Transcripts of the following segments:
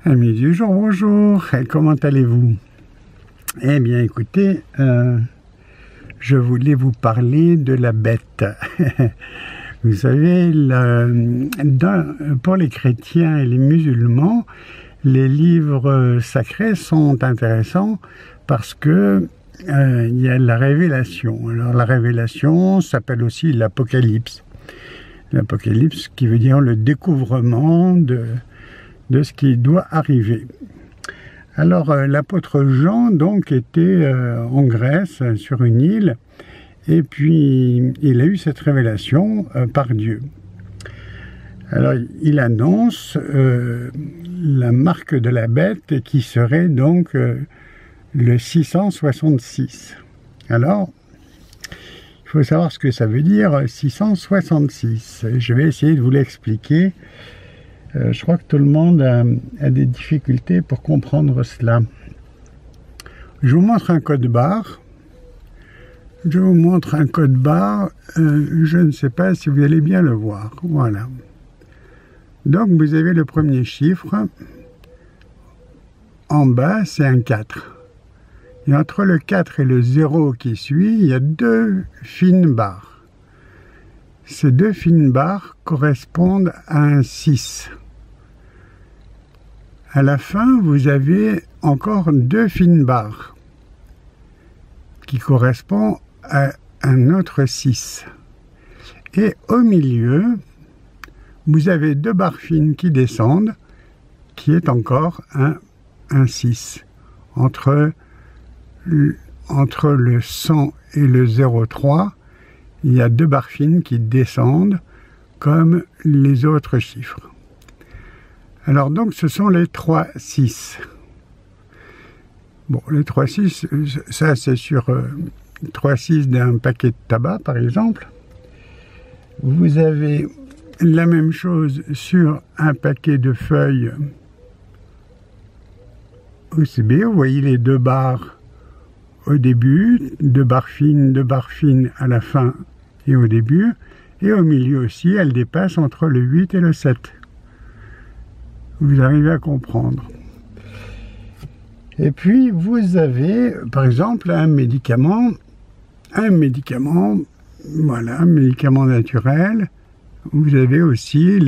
Amis du jour, bonjour, et comment allez-vous? Eh bien écoutez, je voulais vous parler de la bête. Vous savez, pour les chrétiens et les musulmans, les livres sacrés sont intéressants parce que il y a la révélation. Alors la révélation s'appelle aussi l'Apocalypse. L'Apocalypse qui veut dire le découvrement de ce qui doit arriver. Alors l'apôtre Jean donc était en Grèce sur une île et puis il a eu cette révélation par Dieu. Alors il annonce la marque de la bête qui serait donc le 666. Alors il faut savoir ce que ça veut dire 666. Je vais essayer de vous l'expliquer. Je crois que tout le monde a des difficultés pour comprendre cela. Je vous montre un code barre. Je ne sais pas si vous allez bien le voir. Voilà. Donc vous avez le premier chiffre. En bas, c'est un 4. Et entre le 4 et le 0 qui suit, il y a deux fines barres. Ces deux fines barres correspondent à un 6. À la fin, vous avez encore deux fines barres qui correspondent à un autre 6. Et au milieu, vous avez deux barres fines qui descendent, qui est encore un 6. Entre le 100 et le 0,3, il y a deux barres fines qui descendent comme les autres chiffres. Alors donc ce sont les 3 6. Bon, les 3 6, ça c'est sur 3 6 d'un paquet de tabac par exemple. Vous avez la même chose sur un paquet de feuilles OCB. Vous voyez les deux barres au début, deux barres fines à la fin et au début. Et au milieu aussi, elles dépassent entre le 8 et le 7. Vous arrivez à comprendre. Et puis, vous avez, par exemple, un médicament, voilà, un médicament naturel. Vous avez aussi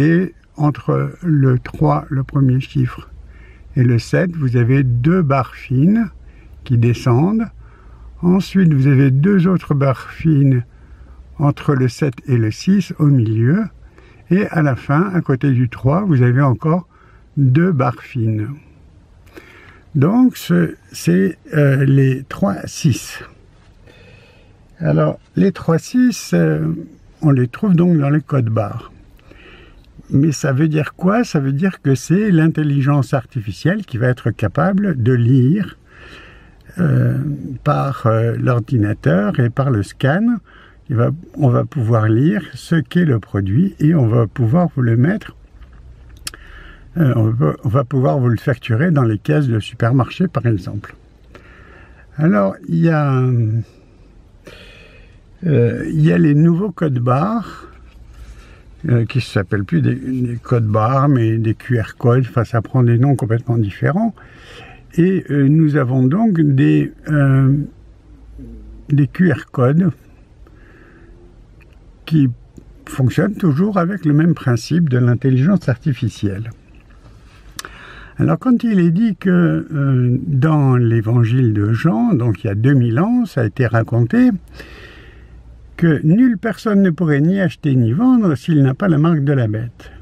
entre le 3, le premier chiffre, et le 7, vous avez deux barres fines qui descendent. Ensuite, vous avez deux autres barres fines entre le 7 et le 6 au milieu. Et à la fin, à côté du 3, vous avez encore deux barres fines. Donc, c'est les 3 6. Alors, les 3 6, on les trouve donc dans les codes barres. Mais ça veut dire quoi? Ça veut dire que c'est l'intelligence artificielle qui va être capable de lire par l'ordinateur et par le scan. On va pouvoir lire ce qu'est le produit et on va pouvoir vous le mettre. On va pouvoir vous le facturer dans les caisses de supermarché, par exemple. Alors, il y a les nouveaux codes barres qui ne s'appellent plus des codes barres, mais des QR codes. Enfin, ça prend des noms complètement différents. Et nous avons donc des QR codes qui fonctionnent toujours avec le même principe de l'intelligence artificielle. Alors quand il est dit que dans l'évangile de Jean, donc il y a 2000 ans, ça a été raconté, que nulle personne ne pourrait ni acheter ni vendre s'il n'a pas la marque de la bête.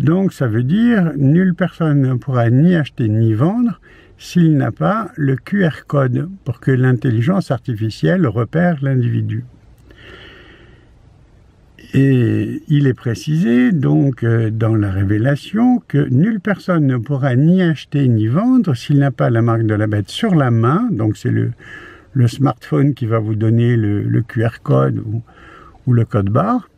Donc ça veut dire nulle personne ne pourra ni acheter ni vendre s'il n'a pas le QR code pour que l'intelligence artificielle repère l'individu. Et il est précisé donc dans la révélation que nulle personne ne pourra ni acheter ni vendre s'il n'a pas la marque de la bête sur la main, donc c'est le smartphone qui va vous donner le QR code ou le code barre,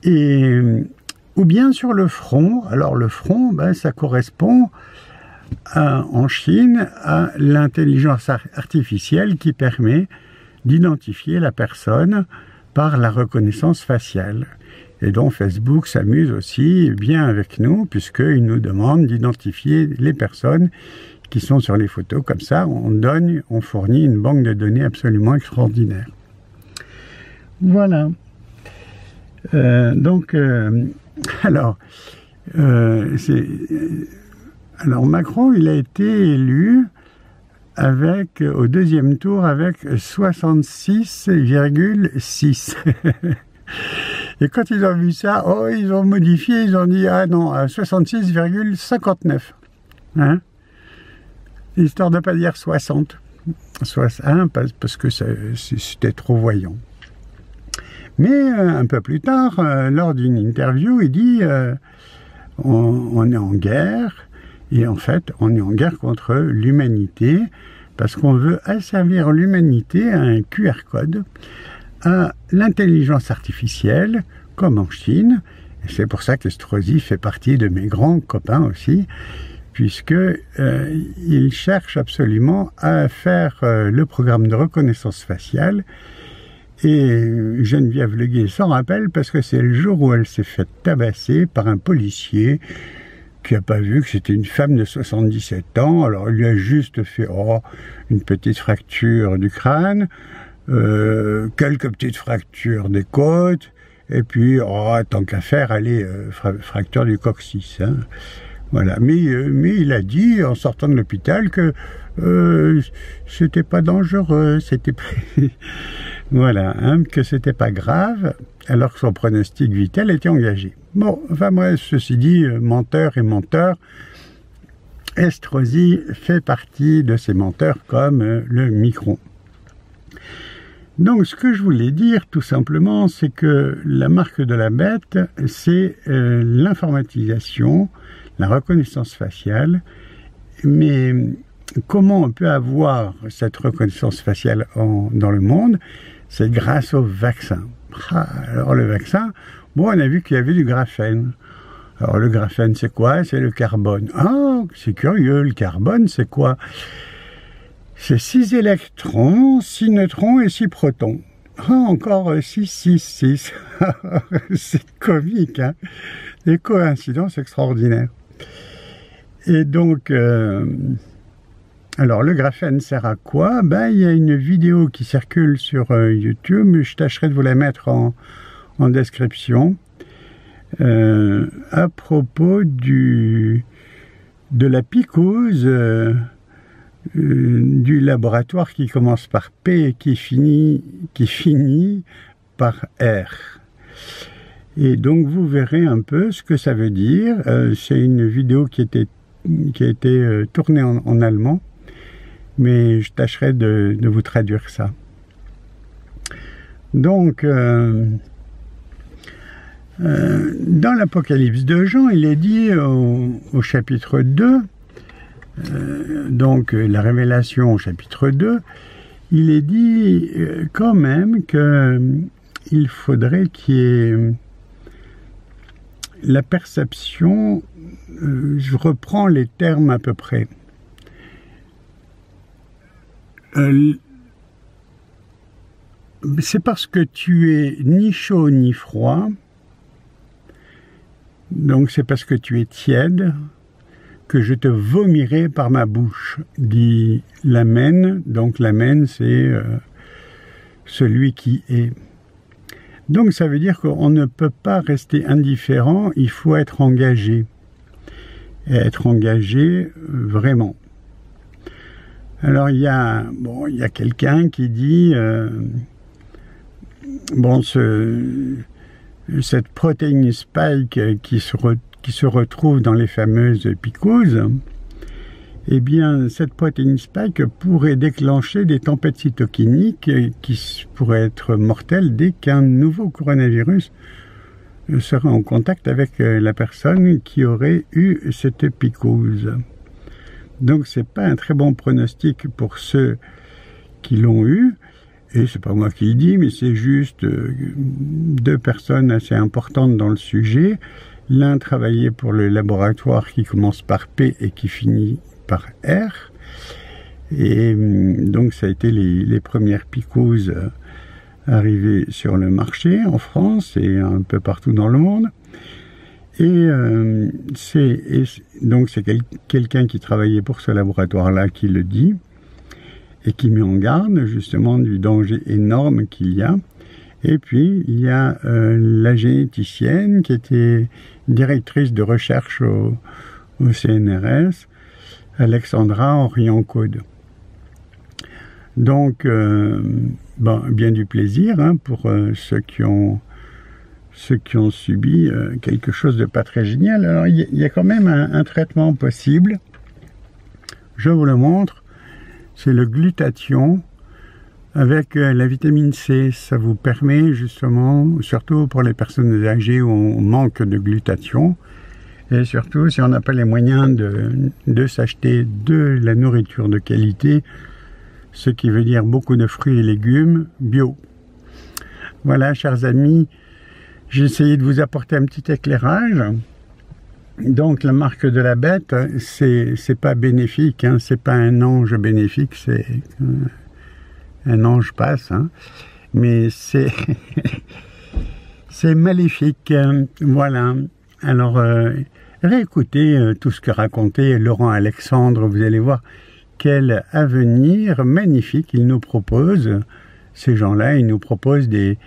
ou bien sur le front. Alors le front, ça correspond en Chine à l'intelligence artificielle qui permet d'identifier la personne par la reconnaissance faciale. et dont Facebook s'amuse aussi bien avec nous, puisqu'il nous demande d'identifier les personnes qui sont sur les photos. Comme ça, on fournit une banque de données absolument extraordinaire. Voilà. Alors Macron, il a été élu au deuxième tour avec 66,6. Et quand ils ont vu ça, ils ont modifié, ils ont dit, ah non, 66,59. Hein? Histoire de ne pas dire 60. Parce que c'était trop voyant. Mais un peu plus tard, lors d'une interview, il dit on est en guerre, et en fait, on est en guerre contre l'humanité, parce qu'on veut asservir l'humanité à un QR code, à l'intelligence artificielle, comme en Chine. Et c'est pour ça qu'Estrosi fait partie de mes grands copains aussi, puisqu'il cherche absolument à faire le programme de reconnaissance faciale. Et Geneviève Leguet s'en rappelle parce que c'est le jour où elle s'est fait tabasser par un policier qui n'a pas vu que c'était une femme de 77 ans. Alors il lui a juste fait une petite fracture du crâne, quelques petites fractures des côtes, et puis tant qu'à faire, allez, fracture du coccyx. Hein. Voilà. Mais il a dit en sortant de l'hôpital que c'était pas dangereux, c'était voilà, hein, que c'était pas grave, alors que son pronostic vital était engagé. Bon, enfin moi, ceci dit, menteur et menteur, Estrosi fait partie de ces menteurs comme le Micron. Donc ce que je voulais dire tout simplement, c'est que la marque de la bête, c'est l'informatisation, la reconnaissance faciale, mais comment on peut avoir cette reconnaissance faciale dans le monde? C'est grâce au vaccin. Alors le vaccin, bon, on a vu qu'il y avait du graphène. Alors le graphène, c'est quoi? C'est le carbone. Ah, c'est curieux, le carbone, c'est quoi? C'est 6 électrons, 6 neutrons et 6 protons. Ah, encore 6, 6, 6. C'est comique, hein? Des coïncidences extraordinaires. Et donc, alors le graphène sert à quoi? Il y a une vidéo qui circule sur YouTube, je tâcherai de vous la mettre en description, à propos de la picouse du laboratoire qui commence par P et qui finit par R. Et donc vous verrez un peu ce que ça veut dire. C'est une vidéo qui a été tournée en allemand, mais je tâcherai de vous traduire ça. Donc, dans l'Apocalypse de Jean, il est dit au chapitre 2, donc la révélation au chapitre 2, il est dit quand même qu'il faudrait qu'il y ait la perception, je reprends les termes à peu près, c'est parce que tu es ni chaud ni froid, donc c'est parce que tu es tiède, que je te vomirai par ma bouche, dit l'Amen. Donc l'Amen, c'est celui qui est. Donc ça veut dire qu'on ne peut pas rester indifférent, il faut être engagé. Et être engagé vraiment. Alors il y a quelqu'un qui dit cette protéine spike qui se retrouve dans les fameuses picoses, eh bien cette protéine spike pourrait déclencher des tempêtes cytokiniques qui pourraient être mortelles dès qu'un nouveau coronavirus sera en contact avec la personne qui aurait eu cette picose. Donc c'est pas un très bon pronostic pour ceux qui l'ont eu, et c'est pas moi qui le dis, mais c'est juste deux personnes assez importantes dans le sujet. L'un travaillait pour le laboratoire qui commence par P et qui finit par R, et donc ça a été les premières picoses arrivé sur le marché en France et un peu partout dans le monde. Et donc c'est quelqu'un qui travaillait pour ce laboratoire-là qui le dit et qui met en garde justement du danger énorme qu'il y a. Et puis il y a la généticienne qui était directrice de recherche au CNRS, Alexandra Orion-Caude. Donc, bien du plaisir hein, pour ceux qui ont subi quelque chose de pas très génial. Alors, il y a quand même un traitement possible. Je vous le montre. C'est le glutathion avec la vitamine C. Ça vous permet justement, surtout pour les personnes âgées où on manque de glutathion, et surtout si on n'a pas les moyens de s'acheter de la nourriture de qualité, ce qui veut dire beaucoup de fruits et légumes bio. Voilà, chers amis, j'ai essayé de vous apporter un petit éclairage. Donc, la marque de la bête, c'est pas bénéfique, hein, c'est pas un ange bénéfique, c'est un ange passe, hein, mais c'est c'est maléfique. Voilà. Alors, réécoutez tout ce que racontait Laurent Alexandre, vous allez voir quel avenir magnifique ils nous proposent. Ces gens-là, ils nous proposent des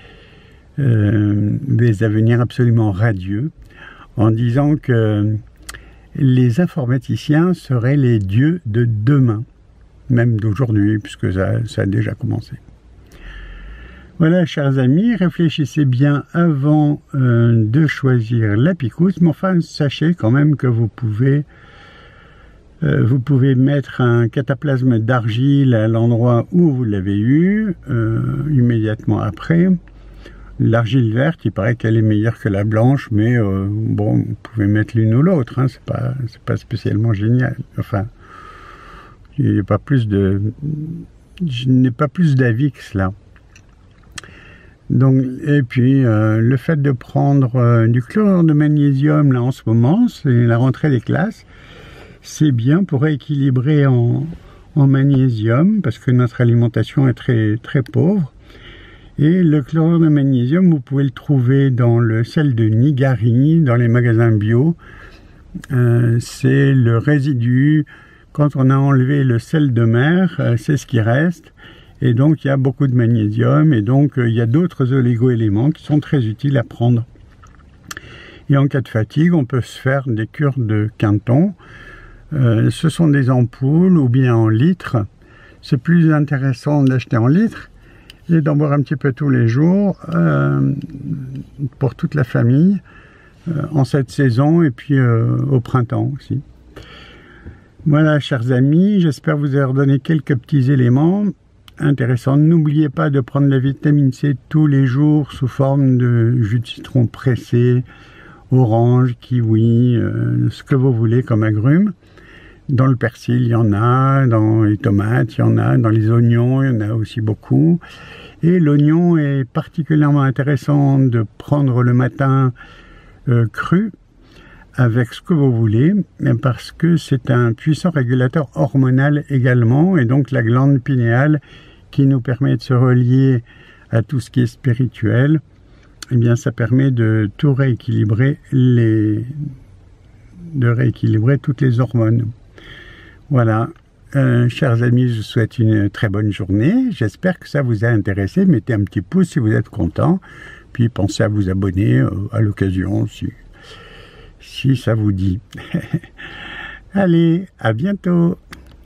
avenirs absolument radieux, en disant que les informaticiens seraient les dieux de demain, même d'aujourd'hui, puisque ça a déjà commencé. Voilà, chers amis, réfléchissez bien avant de choisir la picouse, mais enfin, sachez quand même que vous pouvez mettre un cataplasme d'argile à l'endroit où vous l'avez eu, immédiatement après. L'argile verte, il paraît qu'elle est meilleure que la blanche, mais bon, vous pouvez mettre l'une ou l'autre, hein, c'est pas spécialement génial. Enfin, je n'ai pas plus d'avis que cela. Donc, et puis, le fait de prendre du chlorure de magnésium, là, en ce moment, c'est la rentrée des classes, c'est bien pour équilibrer en magnésium, parce que notre alimentation est très, très pauvre. Et le chlorure de magnésium, vous pouvez le trouver dans le sel de Nigari, dans les magasins bio. C'est le résidu. Quand on a enlevé le sel de mer, c'est ce qui reste. Et donc, il y a beaucoup de magnésium. Et donc, il y a d'autres oligo-éléments qui sont très utiles à prendre. Et en cas de fatigue, on peut se faire des cures de Quinton. Ce sont des ampoules ou bien en litres. C'est plus intéressant d'acheter en litres et d'en boire un petit peu tous les jours pour toute la famille en cette saison et puis au printemps aussi. Voilà, chers amis, j'espère vous avoir donné quelques petits éléments intéressants. N'oubliez pas de prendre la vitamine C tous les jours sous forme de jus de citron pressé, orange, kiwi, ce que vous voulez comme agrumes. Dans le persil, il y en a, dans les tomates, il y en a, dans les oignons, il y en a aussi beaucoup. Et l'oignon est particulièrement intéressant de prendre le matin cru, avec ce que vous voulez, parce que c'est un puissant régulateur hormonal également, et donc la glande pinéale qui nous permet de se relier à tout ce qui est spirituel, eh bien ça permet de tout rééquilibrer, toutes les hormones. Voilà, chers amis, je vous souhaite une très bonne journée. J'espère que ça vous a intéressé. Mettez un petit pouce si vous êtes content. Puis pensez à vous abonner à l'occasion si ça vous dit. Allez, à bientôt.